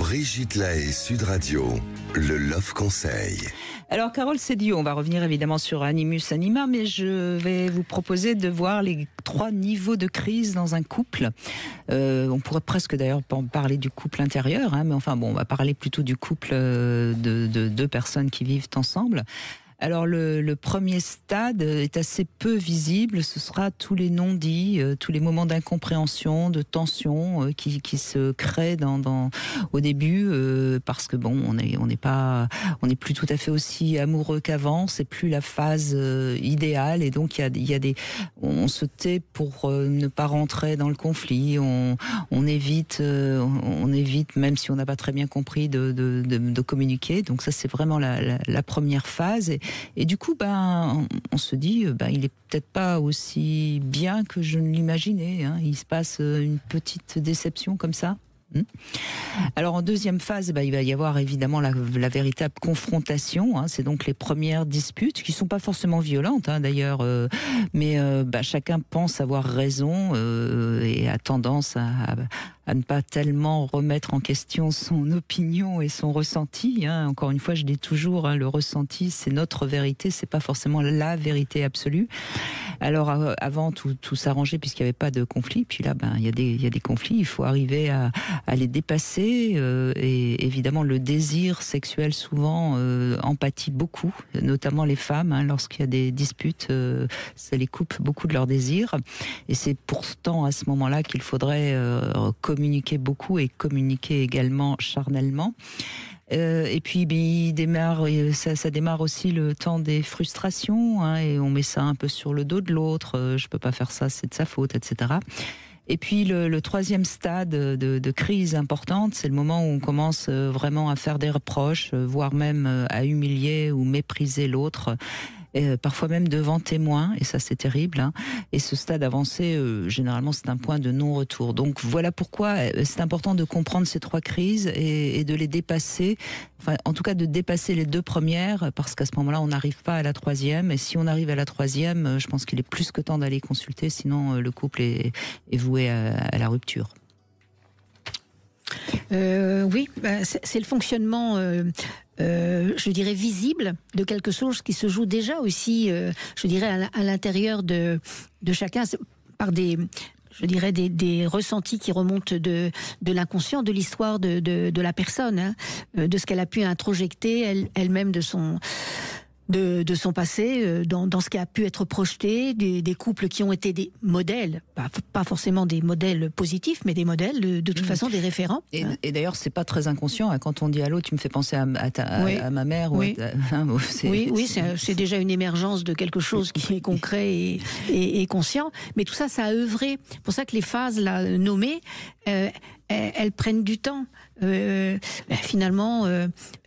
Brigitte Lahaie, Sud Radio, le Love Conseil. Alors Carole Sédio, on va revenir évidemment sur Animus Anima, mais je vais vous proposer de voir les 3 niveaux de crise dans un couple. On pourrait presque d'ailleurs parler du couple intérieur, mais enfin bon, on va parler plutôt du couple de 2 personnes qui vivent ensemble. Alors le premier stade est assez peu visible, ce sera tous les non-dits, tous les moments d'incompréhension, de tension qui se créent au début parce que bon, on n'est plus tout à fait aussi amoureux qu'avant, c'est plus la phase idéale et donc on se tait pour ne pas rentrer dans le conflit, on évite même si on n'a pas très bien compris de communiquer. Donc ça c'est vraiment la première phase. Et du coup, on se dit, il est peut-être pas aussi bien que je ne l'imaginais. Il se passe une petite déception comme ça. Alors en deuxième phase, il va y avoir évidemment la véritable confrontation. C'est donc les premières disputes qui sont pas forcément violentes d'ailleurs, mais chacun pense avoir raison et a tendance à ne pas tellement remettre en question son opinion et son ressenti. Encore une fois, je dis toujours, le ressenti, c'est notre vérité, c'est pas forcément la vérité absolue. Alors avant, tout s'arrangeait puisqu'il n'y avait pas de conflit. Puis là, il y a des conflits. Il faut arriver à les dépasser. Et évidemment, le désir sexuel souvent empathie beaucoup, notamment les femmes. Lorsqu'il y a des disputes, ça les coupe beaucoup de leur désir. Et c'est pourtant à ce moment-là qu'il faudrait communiquer beaucoup et communiquer également charnellement. Et puis ça démarre aussi le temps des frustrations, et on met ça un peu sur le dos de l'autre. Je peux pas faire ça, c'est de sa faute, etc. Et puis le troisième stade de crise importante, c'est le moment où on commence vraiment à faire des reproches, voire même à humilier ou mépriser l'autre. Parfois même devant témoins, et ça c'est terrible. Et ce stade avancé, généralement, c'est un point de non-retour. Donc voilà pourquoi c'est important de comprendre ces 3 crises et de les dépasser. Enfin, en tout cas, de dépasser les 2 premières, parce qu'à ce moment-là, on n'arrive pas à la 3e. Et si on arrive à la 3e, je pense qu'il est plus que temps d'aller consulter, sinon le couple est voué à la rupture. Oui, c'est le fonctionnement, je dirais, visible de quelque chose qui se joue déjà aussi, je dirais, à l'intérieur de chacun, par des ressentis qui remontent de l'inconscient, de l'histoire de la personne, de ce qu'elle a pu introjecter elle-même de son passé, dans ce qui a pu être projeté, des couples qui ont été des modèles, pas forcément des modèles positifs, mais des modèles, de toute façon des référents. Et d'ailleurs, c'est pas très inconscient. Quand on dit allô, tu me fais penser à ma mère. Oui, c'est déjà une émergence de quelque chose qui est concret et conscient. Mais tout ça, ça a œuvré. C'est pour ça que les phases là nommées, elles prennent du temps. Finalement,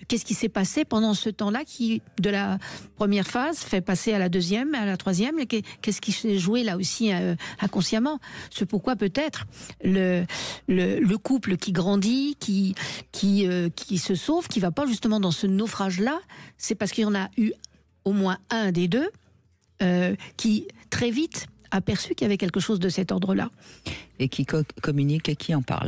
qu'est-ce qui s'est passé pendant ce temps-là qui, de la première phase, fait passer à la 2e, à la 3e? Qu'est-ce qui s'est joué là aussi inconsciemment? C'est pourquoi peut-être le couple qui grandit, qui se sauve, qui va pas justement dans ce naufrage-là, c'est parce qu'il y en a eu au moins un des 2 qui très vite a perçu qu'il y avait quelque chose de cet ordre-là. Et qui communique et qui en parle.